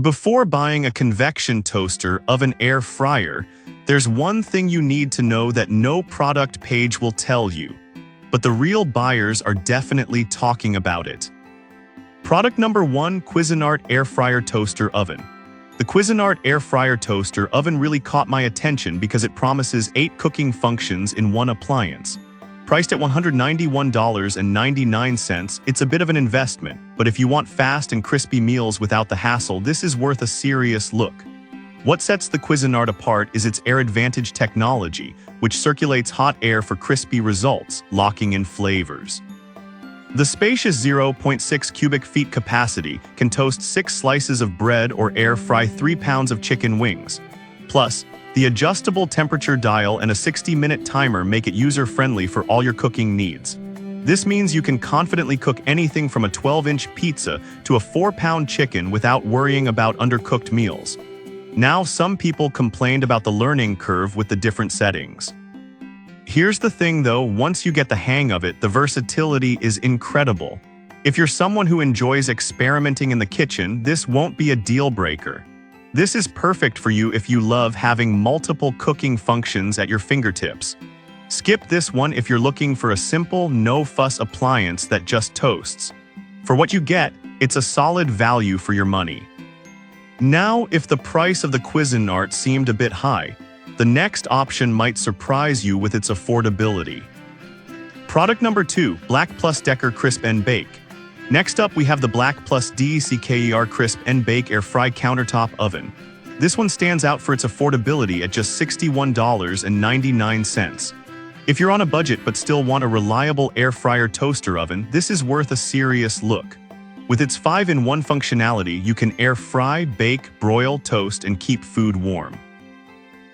Before buying a convection toaster oven air fryer, there's one thing you need to know that no product page will tell you. But the real buyers are definitely talking about it. Product number 1, Cuisinart Air Fryer Toaster Oven. The Cuisinart Air Fryer Toaster Oven really caught my attention because it promises 8 cooking functions in one appliance. Priced at $191.99, it's a bit of an investment, but if you want fast and crispy meals without the hassle, this is worth a serious look. What sets the Cuisinart apart is its Air Advantage technology, which circulates hot air for crispy results, locking in flavors. The spacious 0.6 cubic feet capacity can toast 6 slices of bread or air fry 3 pounds of chicken wings. Plus, the adjustable temperature dial and a 60-minute timer make it user-friendly for all your cooking needs. This means you can confidently cook anything from a 12-inch pizza to a 4-pound chicken without worrying about undercooked meals. Now, some people complained about the learning curve with the different settings. Here's the thing though, once you get the hang of it, the versatility is incredible. If you're someone who enjoys experimenting in the kitchen, this won't be a deal breaker. This is perfect for you if you love having multiple cooking functions at your fingertips. Skip this one if you're looking for a simple, no-fuss appliance that just toasts. For what you get, it's a solid value for your money. Now, if the price of the Cuisinart seemed a bit high, the next option might surprise you with its affordability. Product number 2, Black+Decker Crisp and Bake. Next up, we have the Black+Decker Crisp and Bake Air Fry Countertop Oven. This one stands out for its affordability at just $61.99. If you're on a budget but still want a reliable air fryer toaster oven, this is worth a serious look. With its 5-in-1 functionality, you can air fry, bake, broil, toast, and keep food warm.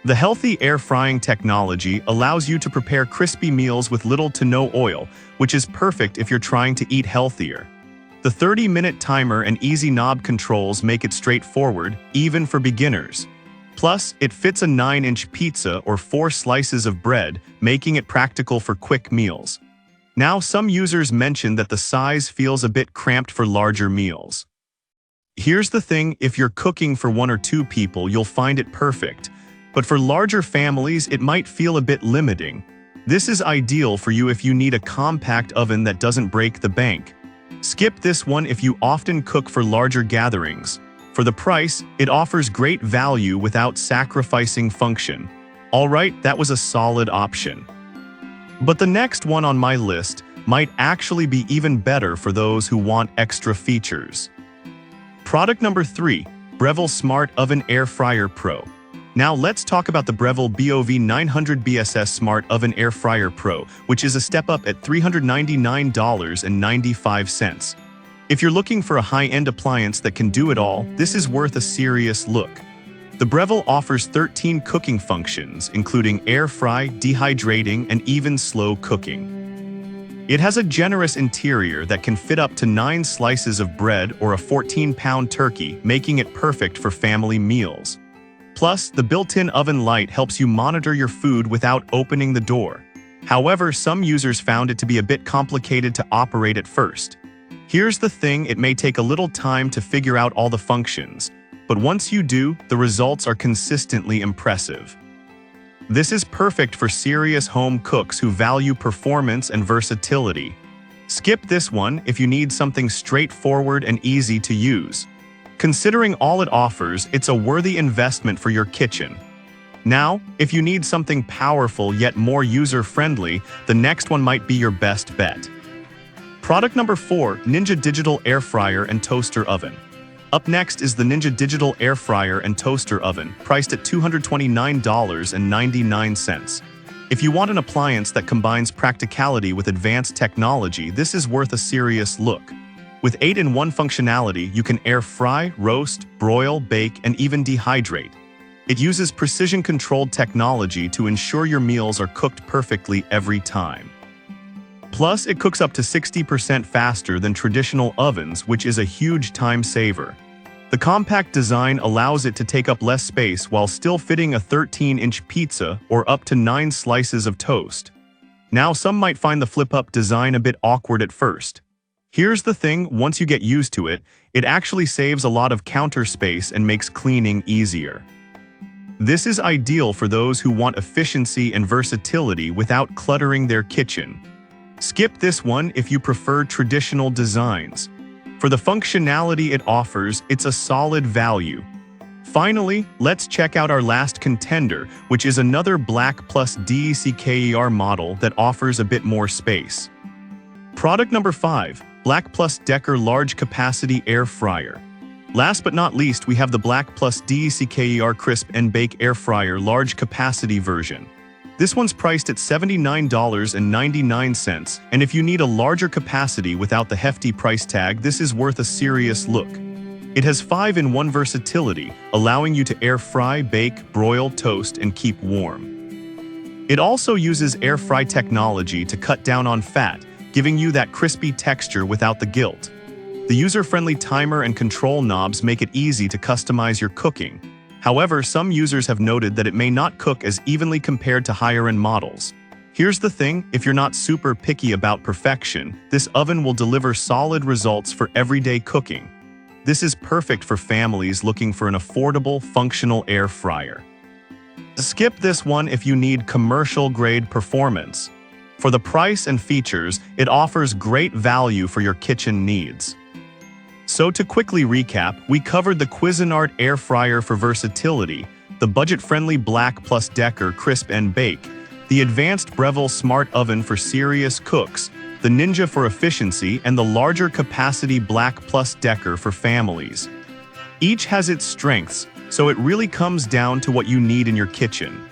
The healthy air frying technology allows you to prepare crispy meals with little to no oil, which is perfect if you're trying to eat healthier. The 30-minute timer and easy knob controls make it straightforward, even for beginners. Plus, it fits a 9-inch pizza or 4 slices of bread, making it practical for quick meals. Now, some users mention that the size feels a bit cramped for larger meals. Here's the thing, if you're cooking for 1 or 2 people, you'll find it perfect. But for larger families, it might feel a bit limiting. This is ideal for you if you need a compact oven that doesn't break the bank. Skip this one if you often cook for larger gatherings. For the price, it offers great value without sacrificing function. Alright, that was a solid option. But the next one on my list might actually be even better for those who want extra features. Product number 3, Breville Smart Oven Air Fryer Pro. Now let's talk about the Breville BOV 900 BSS Smart Oven Air Fryer Pro, which is a step up at $399.95. If you're looking for a high-end appliance that can do it all, this is worth a serious look. The Breville offers 13 cooking functions, including air fry, dehydrating, and even slow cooking. It has a generous interior that can fit up to 9 slices of bread or a 14-pound turkey, making it perfect for family meals. Plus, the built-in oven light helps you monitor your food without opening the door. However, some users found it to be a bit complicated to operate at first. Here's the thing, it may take a little time to figure out all the functions, but once you do, the results are consistently impressive. This is perfect for serious home cooks who value performance and versatility. Skip this one if you need something straightforward and easy to use. Considering all it offers, it's a worthy investment for your kitchen. Now, if you need something powerful yet more user-friendly, the next one might be your best bet. Product number 4, Ninja Digital Air Fryer and Toaster Oven. Up next is the Ninja Digital Air Fryer and Toaster Oven, priced at $229.99. If you want an appliance that combines practicality with advanced technology, this is worth a serious look. With 8-in-1 functionality, you can air fry, roast, broil, bake, and even dehydrate. It uses precision-controlled technology to ensure your meals are cooked perfectly every time. Plus, it cooks up to 60% faster than traditional ovens, which is a huge time saver. The compact design allows it to take up less space while still fitting a 13-inch pizza or up to 9 slices of toast. Now, some might find the flip-up design a bit awkward at first. Here's the thing, once you get used to it, it actually saves a lot of counter space and makes cleaning easier. This is ideal for those who want efficiency and versatility without cluttering their kitchen. Skip this one if you prefer traditional designs. For the functionality it offers, it's a solid value. Finally, let's check out our last contender, which is another Black+Decker model that offers a bit more space. Product number 5, Black+Decker Large Capacity Air Fryer. Last but not least, we have the Black+Decker Crisp and Bake Air Fryer Large Capacity version. This one's priced at $79.99, and if you need a larger capacity without the hefty price tag, this is worth a serious look. It has 5-in-1 versatility, allowing you to air fry, bake, broil, toast, and keep warm. It also uses air fry technology to cut down on fat, giving you that crispy texture without the guilt. The user-friendly timer and control knobs make it easy to customize your cooking. However, some users have noted that it may not cook as evenly compared to higher-end models. Here's the thing, if you're not super picky about perfection, this oven will deliver solid results for everyday cooking. This is perfect for families looking for an affordable, functional air fryer. Skip this one if you need commercial-grade performance. For the price and features, it offers great value for your kitchen needs. So to quickly recap, we covered the Cuisinart air fryer for versatility, the budget-friendly Black+Decker Crisp and Bake, the advanced Breville Smart Oven for serious cooks, the Ninja for efficiency, and the larger capacity Black+Decker for families. Each has its strengths, so it really comes down to what you need in your kitchen.